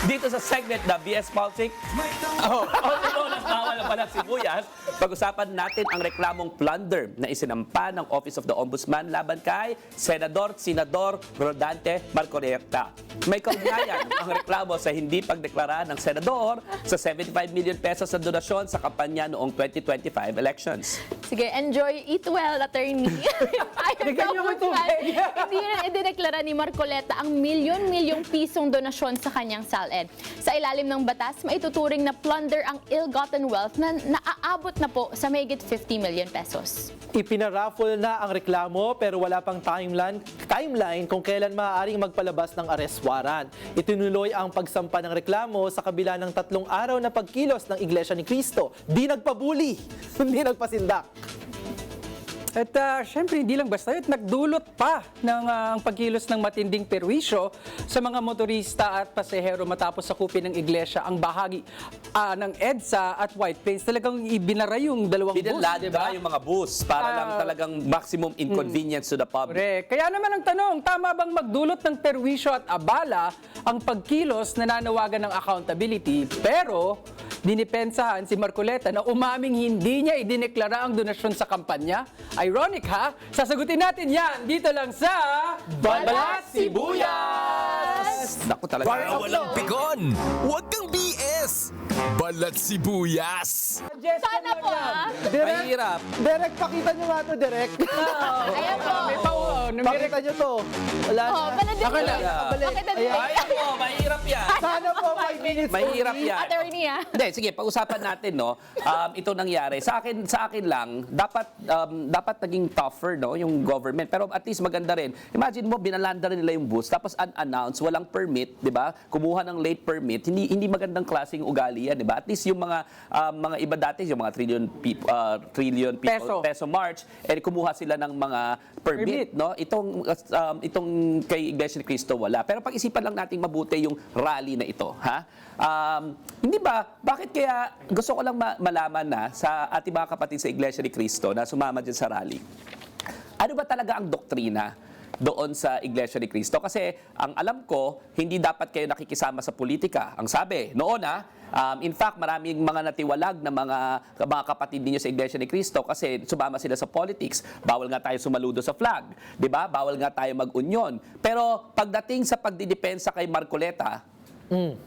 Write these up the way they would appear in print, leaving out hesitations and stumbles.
dito sa segment na BS Politics. Although nagkawal na pala sibuyas, pag-usapan natin ang reklamong plunder na isinampa ng Office of the Ombudsman laban kay Senador Rodante Marcoleta. May kaugnayan ang reklamo sa hindi pagdeklara ng senador sa 75 million pesos na donasyon sa kampanya noong 2025 elections. Sige, enjoy, eat well, attorney. Bigyan niyo ng tubig. Hindi rin idineklara ni Marcoleta ang milyon-milyong pisong donasyon sa kanyang SALN. Sa ilalim ng batas, maituturing na plunder ang ill-gotten wealth na naaabot na po sa mahigit 50 million pesos. Ipinaraffle na ang reklamo pero wala pang timeline kung kailan maaaring magpalabas ng arrest warrant. Itinuloy ang pagsampa ng reklamo sa kabila ng 3 araw na pagkilos ng Iglesia ni Cristo. Di nagpabuli, hindi nagpasindak. At syempre, hindi lang basta yun, nagdulot pa ng ang pagkilos ng matinding perwisyo sa mga motorista at pasahero matapos sakupin ng iglesia ang bahagi ng EDSA at White Plains. Talagang ibinara yung dalawang bus, Binalad di ba? yung mga bus para lang talagang maximum inconvenience to the public. Correct. Kaya naman ang tanong, tama bang magdulot ng perwisyo at abala ang pagkilos na nanawagan ng accountability pero dinipensahan si Marcoleta na umaming hindi niya idineklara ang donasyon sa kampanya? Ironic ha? Sasagutin natin yan dito lang sa Balat Sibuyas! Naku talaga. Para walang pikon, huwag kang BS. Balat Sibuyas. Sana po, Mahirap. Direk, pakita nyo nga to, Direk. Ayan po. May Pakita nyo to. Wala Oh, na. pala din. Ako lang. Pakita din. Ay, ako, mahirap yan. Sana po 5 minutes Mahirap only. yan. Attorney, ah. Hindi, sige, pag-usapan natin, no. Ito nangyari. Sa akin lang, dapat naging tougher, no, yung government. Pero at least maganda rin. Imagine mo, binalanda rin nila yung bus, tapos unannounced, walang permit, di ba? Kumuha ng late permit. Hindi magandang klaseng ugali yan, di ba? At least yung mga iba dati, yung mga trillion peso march, kumuha sila ng mga permit, no? Itong kay Iglesia ni Cristo wala. Pero pag-isipan lang natin mabuti yung rally na ito, ha? Hindi ba, bakit kaya gusto ko lang malaman na sa ating mga kapatid sa Iglesia ni Cristo na sumama dyan sa rally? Ano ba talaga ang doktrina doon sa Iglesia ni Cristo? Kasi ang alam ko, hindi dapat kayo nakikisama sa politika. Ang sabi, noon in fact, maraming mga natiwalag na mga kapatid ninyo sa Iglesia ni Cristo kasi sumama sila sa politics. Bawal nga tayo sumaludo sa flag, 'di ba? Bawal nga tayo mag-union. Pero pagdating sa pagdidepensa kay Marcoleta,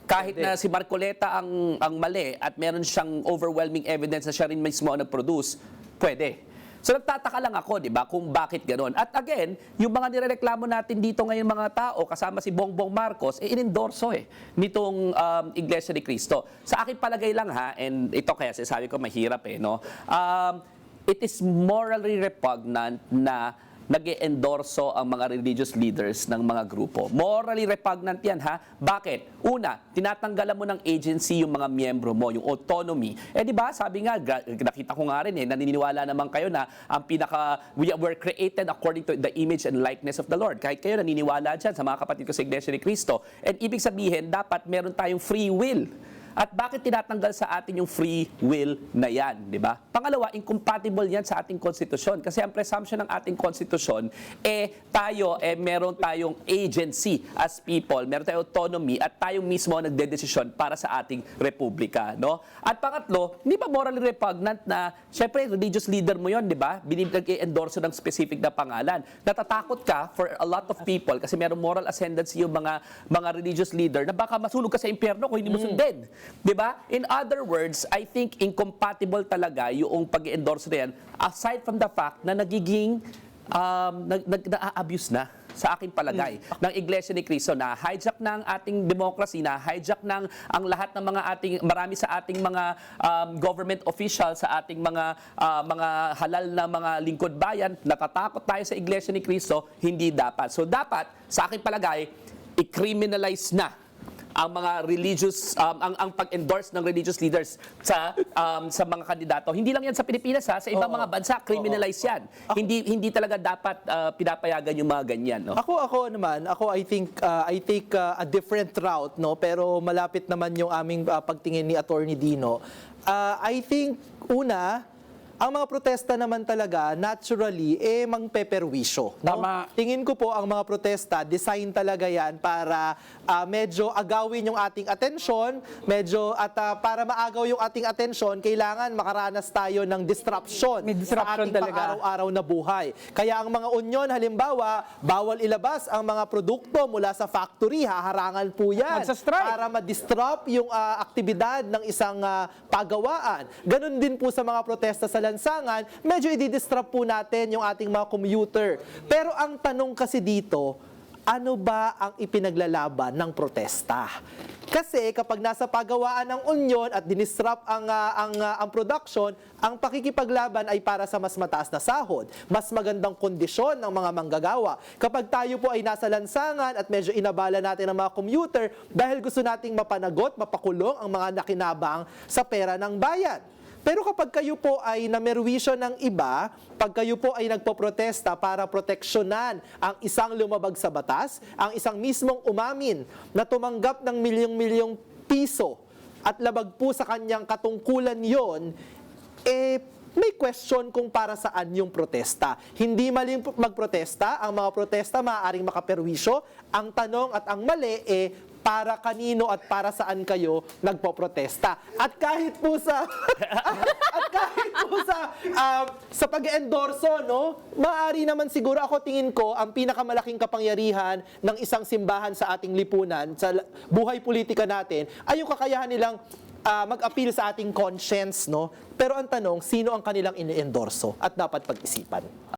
kahit na si Marcoleta ang mali at meron siyang overwhelming evidence na siya rin mismo ang nag-produce, pwede. So nagtataka lang ako, di ba, kung bakit gano'n. At again, yung mga nirereklamo natin dito ngayon mga tao, kasama si Bongbong Marcos, inendorso nitong Iglesia ni Cristo. Sa akin palagay lang ha, and ito kaya sabi ko mahirap no? It is morally repugnant na nag-e-endorso ang mga religious leaders ng mga grupo. Morally repugnant yan, ha? Bakit? Una, tinatanggalan mo ng agency yung mga miyembro mo, yung autonomy. Di ba, sabi nga, nakita ko nga rin naniniwala naman kayo na ang we were created according to the image and likeness of the Lord. Kahit kayo naniniwala dyan sa mga kapatid ko sa Iglesia ni Cristo. And ibig sabihin, dapat meron tayong free will. At bakit tinatanggal sa atin yung free will na yan, di ba? Pangalawa, incompatible yan sa ating konstitusyon. Kasi ang presumption ng ating konstitusyon, tayo, meron tayong agency as people, meron tayong autonomy, at tayo mismo nagdedesisyon para sa ating republika, no? At pangatlo, hindi ba morally repugnant na, syempre, religious leader mo yon, di ba? Nag-i-endorso ng specific na pangalan. Natatakot ka for a lot of people kasi meron moral ascendancy yung mga religious leader na baka masunog ka sa impyerno kung hindi mo sundin. 'Di ba? In other words, I think incompatible talaga yung pag-endorse na yan aside from the fact na nagiging na-abuse na sa aking palagay ng Iglesia ni Cristo na hijack ng ating democracy, na hijack ng ang lahat ng marami sa ating mga government officials, sa ating mga halal na mga lingkod bayan. Natatakot tayo sa Iglesia ni Cristo, hindi dapat. So dapat sa aking palagay i-criminalize na ang mga religious ang pag-endorse ng religious leaders sa mga kandidato. Hindi lang 'yan sa Pilipinas sa ibang mga bansa criminalize 'yan. Hindi talaga dapat pinapayagan yung mga ganyan, no. Ako naman, I think I take a different route, no, pero malapit naman yung aming pagtingin ni Attorney Dino. I think una Ang mga protesta naman talaga, naturally, mangpeperwisyo. No? Tama. Tingin ko po ang mga protesta, design talaga yan para medyo agawin yung ating atensyon, para maagaw yung ating atensyon, kailangan makaranas tayo ng disruption, May disruption sa ating talaga. pang-araw-araw na buhay. Kaya ang mga union, halimbawa, bawal ilabas ang mga produkto mula sa factory, haharangan po yan. Magsa-strike. Para ma-disrupt yung aktibidad ng isang pagawaan. Ganon din po sa mga protesta sa lansangan, medyo i-disrupt po natin yung ating mga commuter. Pero ang tanong kasi dito, ano ba ang ipinaglalaban ng protesta? Kasi kapag nasa pagawaan ng union at dinisrupt ang production, ang pakikipaglaban ay para sa mas mataas na sahod, mas magandang kondisyon ng mga manggagawa. Kapag tayo po ay nasa lansangan at medyo inabala natin ang mga commuter dahil gusto nating mapanagot, mapakulong ang mga nakinabang sa pera ng bayan. Pero kapag kayo po ay namerwisyo ng iba, pag kayo po ay nagpoprotesta para proteksyonan ang isang lumabag sa batas, ang isang mismong umamin na tumanggap ng milyong-milyong piso at labag po sa kanyang katungkulan yon, may question kung para saan yung protesta. Hindi maling magprotesta, ang mga protesta maaaring makaperwisyo. Ang tanong at ang mali para kanino at para saan kayo nagpoprotesta. At kahit po sa sa pag-endorso, no, maaari naman siguro, ako tingin ko, ang pinakamalaking kapangyarihan ng isang simbahan sa ating lipunan, sa buhay politika natin, ay yung kakayahan nilang mag-appeal sa ating conscience, no? Pero ang tanong, sino ang kanilang ini-endorso at dapat pag-isipan?